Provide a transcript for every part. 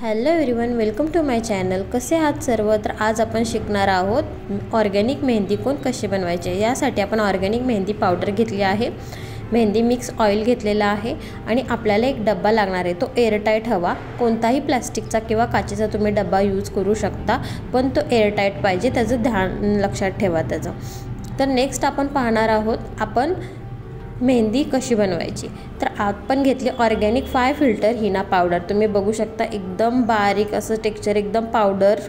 Hello everyone, welcome to my channel. कसे आहात सर्व? तर आज आपण शिकणार आहोत ऑर्गॅनिक मेहंदी कोन कशी बनवायचे। यासाठी आपण ऑर्गॅनिक मेहंदी पावडर घेतली आहे, मेहंदी मिक्स ऑइल घेतलेला आहे आणि आपल्याला एक डब्बा लागणार आहे। तो एअरटाईट हवा, कोणताही प्लास्टिकचा किंवा काचेचा तुम्ही डब्बा यूज करू शकता, पण तो एअरटाईट पाहिजे, त्याचं ध्यान लक्षात ठेवा त्याचं। तर नेक्स्ट आपण पाहणार आहोत आपण मेहंदी कशी बनवायची। तर आपण घेतली ऑर्गॅनिक 5 फिल्टर हिना पावडर। तुम्ही बघू शकता एकदम बारीक असं टेक्स्चर, एकदम पावडर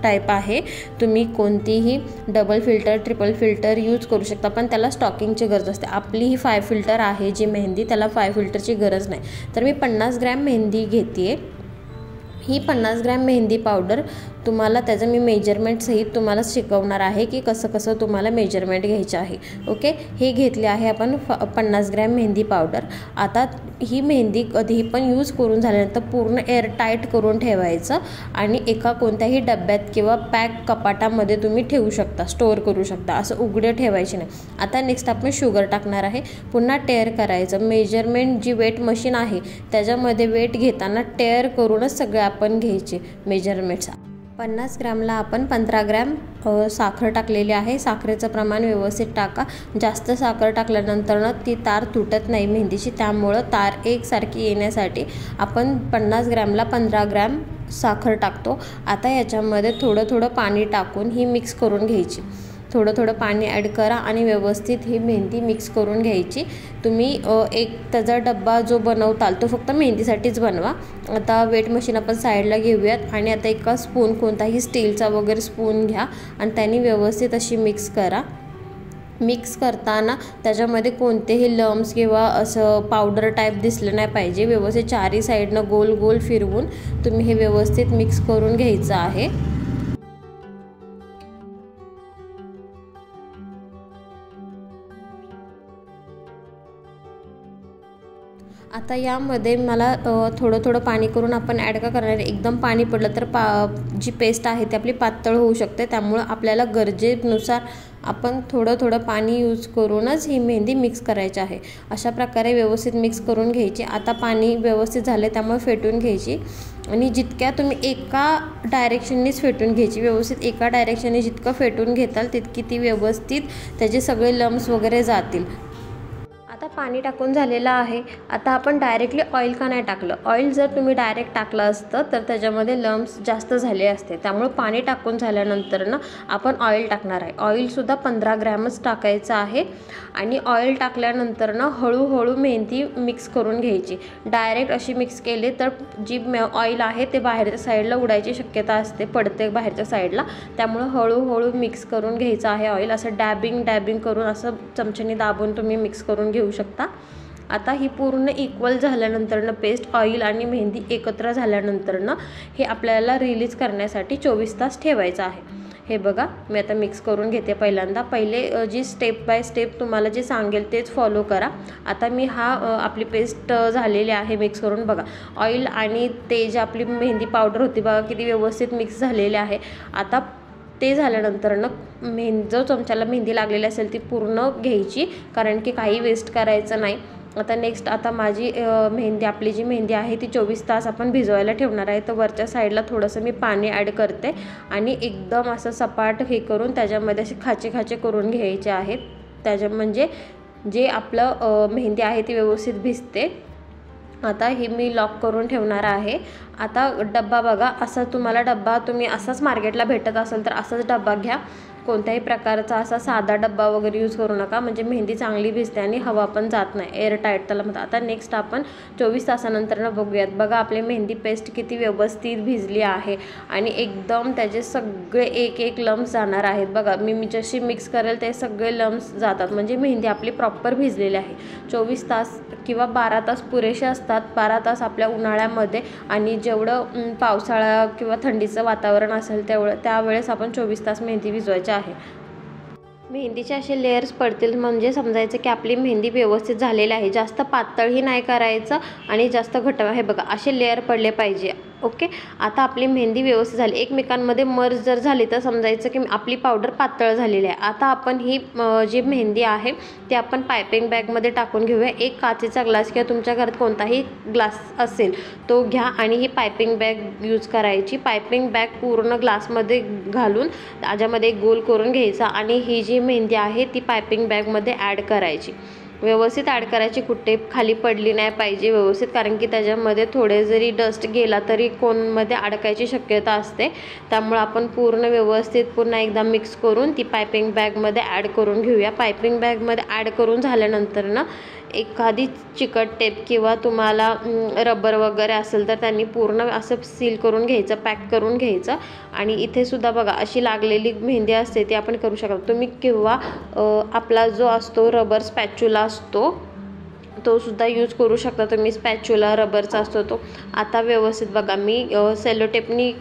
टाइप आहे। तुम्ही कोणतीही double filter triple filter use करू शकता, पण त्याला स्टॉकिंगची गरज असते। आपली ही 5 फिल्टर आहे जी मेहंदी, त्याला 5 फिल्टरची गरज नाही। तर मी 50 ग्रॅम मेहंदी घेते। ही 50 ग्रॅम मेहंदी पावडर तुम्हाला त्याचं मी मेजरमेंट सहित तुम्हाला शिकवणार आहे की कसं कसं तुम्हाला मेजरमेंट घ्यायचं आहे। ओके, हे घेतले आहे आपण 50 ग्रॅम मेहंदी पावडर। आता ही मेहंदी कधीही पण यूज करून झाल्यानंतर पूर्ण एअर टाईट करून ठेवायचं आणि एका कोणत्याही डब्यात किंवा पॅक कपाटामध्ये तुम्ही ठेवू शकता, स्टोअर करू शकता, असं उघडे ठेवायचे नाही। आता नेक्स्ट आपण शुगर टाकणार आहे। पुन्हा टेअर करायचं। मेजरमेंट जी वेट मशीन आहे त्याच्यामध्ये वेट घेताना टेअर करूनच सगळे आपण घ्यायचे मेजरमेंट्स। 50 ग्रॅमला आपण 15 ग्रॅम साखर टाकलेली आहे। साखरेचं प्रमाण व्यवस्थित टाका। जास्त साखर टाकल्यानंतर ती तार तुटत नाही मेहंदीची, त्यामुळं तार एकसारखी येण्यासाठी आपण 50 ग्रॅमला 15 ग्रॅम साखर टाकतो। आता याच्यामध्ये थोडं थोडं पाणी टाकून ही मिक्स करून घ्यायची। थोडं थोडं पाणी ॲड करा आणि व्यवस्थित ही मेहंदी मिक्स करून घ्यायची। तुम्ही एक त्याचा डब्बा जो बनवताल तो फक्त मेहंदीसाठीच बनवा। आता वेट मशीन आपण साईडला घेऊयात आणि आता एका स्पून, कोणताही स्टीलचा वगैरे स्पून घ्या आणि त्याने व्यवस्थित अशी मिक्स करा। मिक्स करताना त्याच्यामध्ये कोणतेही लम्स किंवा असं पावडर टाईप दिसलं नाही पाहिजे। व्यवस्थित चारी साईडनं गोल गोल फिरवून तुम्ही हे व्यवस्थित मिक्स करून घ्यायचं आहे। आता यामध्ये मला थोडं थोडं पाणी करून आपण ॲड का करणार आहे। एकदम पाणी पडलं तर जी पेस्ट आहे ती आपली पातळ होऊ शकते, त्यामुळं आपल्याला गरजेनुसार आपण थोडं थोडं पाणी यूज करूनच ही मेहंदी मिक्स करायची आहे। अशा प्रकारे व्यवस्थित मिक्स करून घ्यायची। आता पाणी व्यवस्थित झाले त्यामुळे फेटून घ्यायची आणि जितक्या तुम्ही एका डायरेक्शननीच फेटून घ्यायची। व्यवस्थित एका डायरेक्शनने जितकं फेटून घेताल तितकी ती व्यवस्थित त्याचे सगळे लम्स वगैरे जातील। आता पाणी टाकून झालेलं आहे। आता आपण डायरेक्टली ऑइल का नाही टाकलं? ऑइल जर तुम्ही डायरेक्ट टाकलं असतं तर त्याच्यामध्ये लम्स जास्त झाले असते, त्यामुळे पाणी टाकून झाल्यानंतर आपण ऑइल टाकणार आहे। ऑइलसुद्धा 15 ग्रॅमच टाकायचं आहे आणि ऑइल टाकल्यानंतर हळूहळू मेहंदी मिक्स करून घ्यायची। डायरेक्ट अशी मिक्स केली तर जी ऑइल आहे ते बाहेरच्या साईडला उडायची शक्यता असते, पडते बाहेरच्या साईडला, त्यामुळे हळूहळू मिक्स करून घ्यायचं आहे ऑइल। असं डॅबिंग करून असं चमच्याने दाबून तुम्ही मिक्स करून घेऊ शकता। आता ही पूर्ण इक्वल झाल्यानंतर पेस्ट ऑइल आणि मेहंदी एकत्र झाल्यानंतर हे आपल्याला रिलीज करण्यासाठी 24 तास ठेवायचं आहे। हे बघा, मी आता मिक्स करून घेते। पहिले जी स्टेप बाय स्टेप तुम्हाला जे सांगेल तेच फॉलो करा। आता मी आपली पेस्ट झालेली आहे मिक्स करून, बघा ऑइल आणि ते जे आपली मेहंदी पावडर होती बघा किती व्यवस्थित मिक्स झालेले आहे। आता ते झाल्यानंतर जो चमच्याला मेहंदी लागलेली असेल ती पूर्ण घ्यायची, कारण की काही वेस्ट करायचं नाही। आता नेक्स्ट माझी आपली जी मेहंदी आहे ती 24 तास आपण भिजवायला ठेवणार आहे। तर वरच्या साईडला थोडंसं मी पाणी ॲड करते आणि एकदम असं सपाट हे करून त्याच्यामध्ये असे खाचे करून घ्यायचे आहेत। म्हणजे जे आपलं मेहंदी आहे ती व्यवस्थित भिजते। आता हे मी लॉक करून ठेवणार आहे। आता डब्बा बघा, असा तुम्हाला डब्बा तुम्ही असाच मार्केटला भेटत असेल तर असाच डब्बा घ्या। कोणत्याही प्रकारचा असा साधा डब्बा वगैरे यूज करू नका, म्हणजे मेहंदी चांगली भिजते आणि हवा पण जात नाही, एअर टाईट त्याला म्हणतात। आता नेक्स्ट आपण 24 तासानंतर बघूयात। बघा आपली मेहंदी पेस्ट किती व्यवस्थित भिजली आहे आणि एकदम त्याचे सगळे एक एक लम्स जाणार आहेत। बघा मी जशी मिक्स करेल ते सगळे लम्स जातात, म्हणजे मेहंदी आपली प्रॉपर भिजलेली आहे। 24 तास किंवा 12 तास पुरेसे असतात। 12 तास आपल्या उन्हाळ्यामध्ये आणि जेवढं पावसाळा किंवा थंडीचं वातावरण असेल त्यावेळेस आपण 24 तास मेहंदी भिजवायची आहे। मेहंदीचे असे लेयर्स पडतील म्हणजे समजायचं की आपली मेहंदी व्यवस्थित झालेली आहे। जास्त पातळही नाही करायचं आणि जास्त घट्ट, हे बघा असे लेयर पडले पाहिजे। ओके, आता आपली मेहंदी व्यवस्थित झाली, एकमेकांमध्ये मर्ज जर झाली तर समजायचं की आपली पावडर पातळ झालेली आहे. आता आपण ही जी मेहंदी आहे ती आपण पायपिंग बॅगमध्ये टाकून घेऊया. एक काचेचा ग्लास किंवा तुमच्या घरात कोणताही ग्लास असेल तो घ्या आणि ही पायपिंग बॅग यूज करायची. पायपिंग बॅग पूर्ण ग्लासमध्ये घालून त्याच्यामध्ये एक गोल करून घ्यायचा आणि ही जी मेहंदी आहे ती पायपिंग बॅगमध्ये ॲड करायची. व्यवस्थित ॲड करायची, कुठे खाली पडली नाही पाहिजे व्यवस्थित, कारण की त्याच्यामध्ये थोडे जरी डस्ट गेला तरी कोनमध्ये अडकायची शक्यता असते. त्यामुळे आपण पूर्ण व्यवस्थित पुन्हा एकदा मिक्स करून ती पायपिंग बॅगमध्ये ॲड करून घेऊया. पायपिंग बॅगमध्ये ॲड करून झाल्यानंतर ना एखादी चिकट टेप किंवा तुम्हाला रबर वगैरे असेल तर त्यांनी पूर्ण असं सील करून घ्यायचं, पॅक करून घ्यायचं. आणि इथे सुद्धा बघा अशी लागलेली मेहंदी असते ती आपण करू शकतो तुम्ही, किंवा आपला जो असतो रबर स्पॅच्युला असतो तो सुद्धा यूज करू शकता तुम्ही. स्पॅच्युला रबरचा असतो तो. आता व्यवस्थित बघा मी सेलो टेपनी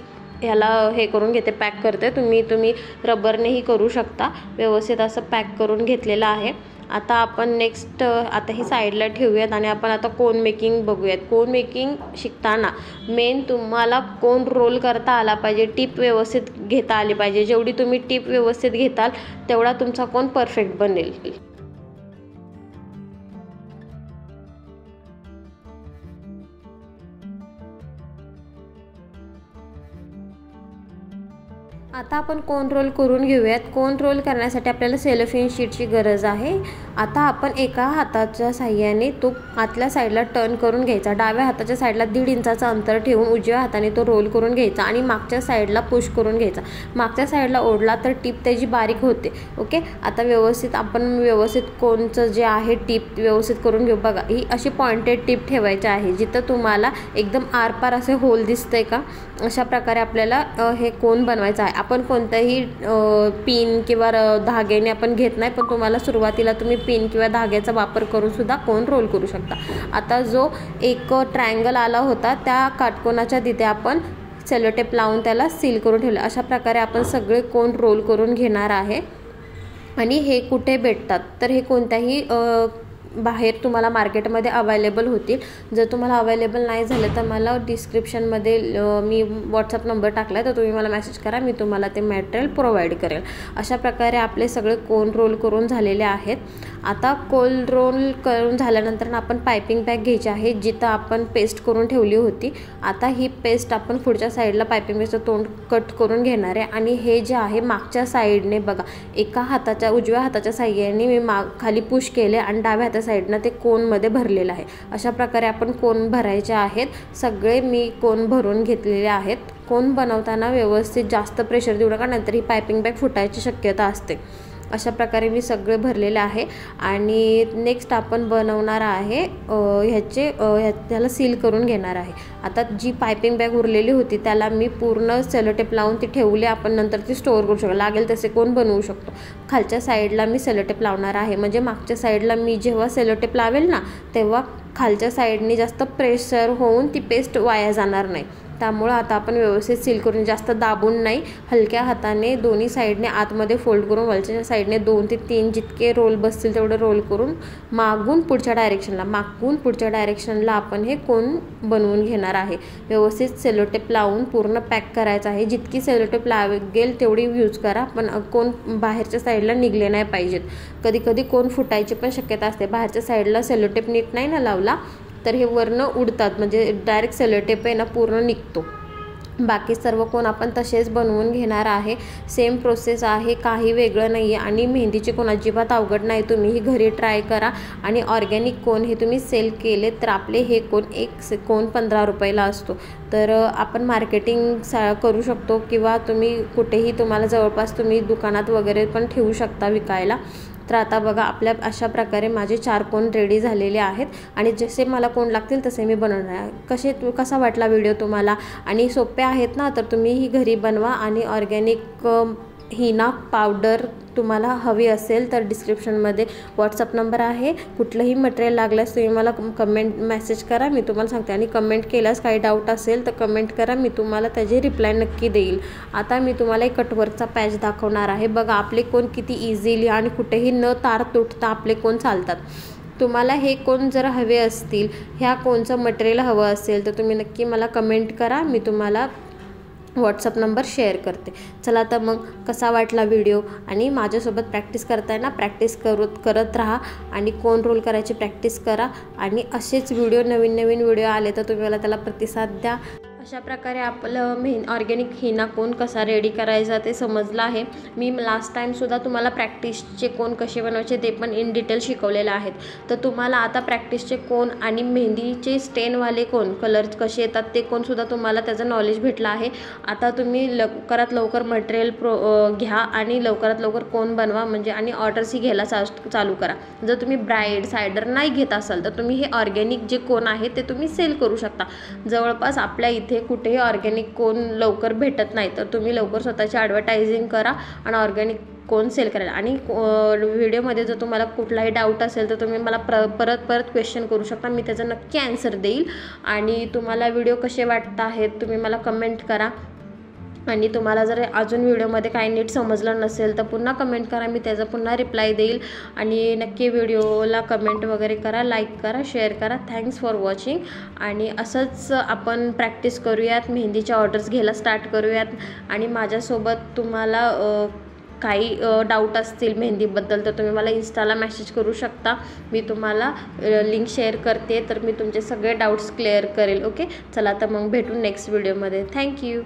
ह्याला हे करून घेते, पॅक करते. तुम्ही रबरनेही करू शकता. व्यवस्थित असं पॅक करून घेतलेलं आहे. आता आपण नेक्स्ट आता ही साईडला ठेवूयात आणि आपण आता कोन मेकिंग बघूयात. कोन मेकिंग शिकताना मेन तुम्हाला कोन रोल करता आला पाहिजे, टीप व्यवस्थित घेता आली पाहिजे. जेवढी तुम्ही टीप व्यवस्थित घेताल तेवढा तुमचा कोन परफेक्ट बनेल. आता आपण कोन रोल करून घेऊयात. कोन रोल करण्यासाठी आपल्याला सेलोफेन शीटची गरज आहे. आता आपण एका हाताच्या साह्याने तो आतल्या साईडला टर्न करून घ्यायचा. डाव्या हाताच्या साईडला 1.5 इंचाचं अंतर ठेवून उजव्या हाताने तो रोल करून घ्यायचा आणि मागच्या साईडला पुश करून घ्यायचा. मागच्या साईडला ओढला तर टीप त्याची बारीक होते. ओके, आता व्यवस्थित कोनचं जे आहे टीप व्यवस्थित करून घेऊ. बघा ही अशी पॉइंटेड टीप ठेवायची आहे. जिथं तुम्हाला एकदम आरपार असे होल दिसतंय का, अशा प्रकारे आपल्याला हे कोन बनवायचं आहे. आपण कोणत्याही पिन किंवा धाग्याने आपण घेत नाही, पण तुम्हाला सुरुवातीला तुम्ही पिन किंवा धाग्याचा वापर करून सुद्धा कोन रोल करू शकता. आता जो एक ट्रायंगल आला होता त्या काटकोनाच्या तिथे आपण सेलोटेप लावून त्याला सील करून ठेवलं. अशा प्रकारे आपण सगळे कोन रोल करून घेणार आहे. आणि हे कुठे भेटतात तर हे कोणत्याही बाहेर तुम्हाला मार्केटमध्ये अवेलेबल होतील. जर तुम्हाला अवेलेबल नाही झालं तर मला डिस्क्रिप्शनमध्ये मी व्हॉट्सअप नंबर टाकला आहे, तर तुम्ही मला मेसेज करा, मी तुम्हाला ते मटेरियल प्रोव्हाइड करेल. अशा प्रकारे आपले सगळे कोन रोल करून झालेले आहेत. आता कोन रोल करून झाल्यानंतर आपण पायपिंग बॅग घ्यायची आहे, जिथं आपण पेस्ट करून ठेवली होती. आता ही पेस्ट आपण पुढच्या साईडला पायपिंग बॅगचं तोंड कट करून घेणार आहे. आणि हे जे आहे मागच्या साईडने बघा उजव्या हाताच्या साह्याने मी खाली पुश केले आणि डाव्या हाताच्या साईडनं ते कोनमध्ये भरलेलं आहे. अशा प्रकारे आपण कोन भरायचे आहेत. सगळे मी कोन भरून घेतलेले आहेत. कोन बनवताना व्यवस्थित जास्त प्रेशर देऊ नका, नंतर ही पायपिंग बॅग फुटायची शक्यता असते. अशा प्रकारे मी सगळे भरलेले आहे. आणि नेक्स्ट आपण बनवणार आहे ह्याला सील करून घेणार आहे. आता जी पायपिंग बॅग उरलेली होती त्याला मी पूर्ण सेलोटेप लावून ती ठेवली. आपण नंतर ती स्टोअर करू शकतो, लागेल तसे कोन बनवू शकतो. खालच्या साईडला मी सेलोटेप लावणार आहे, म्हणजे मागच्या साईडला मी जेव्हा सेलोटेप लावेल ना तेव्हा खालच्या साईडने जास्त प्रेशर होऊन ती पेस्ट वाया जाणार नाही. त्यामुळं आता आपण व्यवस्थित सील करून, जास्त दाबून नाही, हलक्या हाताने दोन्ही साईडने आतमध्ये फोल्ड करून वरच्या साईडने 2 ते 3 जितके रोल बसतील तेवढे रोल करून मागून पुढच्या डायरेक्शनला आपण हे कोन बनवून घेणार आहे. व्यवस्थित सेलोटेप लावून पूर्ण पॅक करायचं आहे. जितकी सेलोटेप लागेल तेवढी यूज करा, पण कोन बाहेरच्या साईडला निघले नाही पाहिजेत. कधी कोन फुटायची पण शक्यता असते. बाहेरच्या साईडला सेलोटेप नीट नाही ना लावला तर हे वरनं उडतात, म्हणजे डायरेक्ट सेलोटेप आहे ना पूर्ण निघतो. बाकी सर्व कोन आपण तसेच बनवून घेणार आहे. सेम प्रोसेस आहे, काही वेगळं नाही आहे. आणि मेहंदीचे कोन अजिबात अवघड नाही, तुम्हीही घरी ट्राय करा. आणि ऑर्गॅनिक कोन हे तुम्ही सेल केले तर आपले हे एक कोन 15 रुपयाला असतो. तर आपण मार्केटिंग करू शकतो, किंवा तुम्ही कुठेही तुम्हाला जवळपास तुम्ही दुकानात वगैरे पण ठेवू शकता विकायला. तर आता बघा आपल्या अशा प्रकारे माझे 4 कोन रेडी झालेले आहेत. आणि जसे मला कोन लागतील तसे मी बनवणार आहे. कसा वाटला व्हिडिओ तुम्हाला? आणि सोपे आहेत ना, तर तुम्ही ही घरी बनवा. आणि ऑर्गॅनिक हिना पावडर तुम्हाला हवी असेल तर डिस्क्रिप्शनमध्ये व्हॉट्सअप नंबर आहे. कुठलंही मटेरियल लागल्यास तुम्ही मला मेसेज करा, मी तुम्हाला सांगते. आणि कमेंट केल्यास काही डाऊट असेल तर कमेंट करा, मी तुम्हाला त्याची रिप्लाय नक्की देईल. आता मी तुम्हाला एक कटवर्कचा पॅच दाखवणार आहे. बघा आपले कोन किती इझिली आणि कुठेही न तार तुटता आपले कोन चालतात. तुम्हाला हे कोन जर हवे असतील, ह्या कोनचं मटेरियल हवं असेल तर तुम्ही नक्की मला कमेंट करा, मी तुम्हाला व्हॉट्सअप नंबर शेअर करते. चला तर मग कसा वाटला व्हिडिओ, आणि माझ्यासोबत प्रॅक्टिस करताना प्रॅक्टिस करत राहा आणि कोन रोल करायची प्रॅक्टिस करा. आणि असेच व्हिडिओ नवीन व्हिडिओ आले तर तुम्ही मला त्याला प्रतिसाद द्या. अशा प्रकारे आपलं ऑर्गॅनिक हिना कोन कसा रेडी करायचा ते समजलं आहे. मी लास्ट टाईमसुद्धा तुम्हाला प्रॅक्टिसचे कोन कसे बनवायचे ते पण इन डिटेल शिकवलेले आहेत. तर तुम्हाला आता प्रॅक्टिसचे कोन आणि मेहंदीचे स्टेनवाले कोन कलर कसे येतात ते कोनसुद्धा तुम्हाला त्याचं नॉलेज भेटलं आहे. आता तुम्ही लवकरात लवकर मटेरियल घ्या आणि लवकरात लवकर कोन बनवा, म्हणजे आणि ऑर्डर्सही घ्यायला चालू करा. जर तुम्ही ब्राईड सायडर नाही घेत असाल तर तुम्ही हे ऑर्गॅनिक जे कोन आहे ते तुम्ही सेल करू शकता. जवळपास आपल्या इथे कुठेही ऑर्गॅनिक कोन लवकर भेटत नाही, तर तुम्ही लवकर स्वतःची ॲडव्हर्टायझिंग करा आणि ऑर्गॅनिक कोन सेल करायला. आणि व्हिडिओमध्ये जर तुम्हाला कुठलाही डाऊट असेल तर तुम्ही मला परत क्वेश्चन करू शकता, मी त्याचं नक्की आन्सर देईल. आणि तुम्हाला व्हिडिओ कसे वाटत आहेत तुम्ही मला कमेंट करा. आणि तुम्हाला जर अजून व्हिडिओमध्ये काही नीट समजलं नसेल तर पुन्हा कमेंट करा, मी त्याचा पुन्हा रिप्लाय देईल. आणि नक्की व्हिडिओला कमेंट वगैरे करा, लाईक करा, शेअर करा. Thanks for watching. आणि असंच आपण प्रॅक्टिस करूयात, मेहंदीच्या ऑर्डर्स घ्यायला स्टार्ट करूयात. आणि माझ्यासोबत तुम्हाला काही डाऊट असतील मेहंदीबद्दल तर तुम्ही मला इन्स्टाला मेसेज करू शकता, मी तुम्हाला लिंक शेअर करते, तर मी तुमचे सगळे डाऊट्स क्लिअर करेल. ओके, चला तर मग भेटू नेक्स्ट व्हिडिओमध्ये. थँक्यू.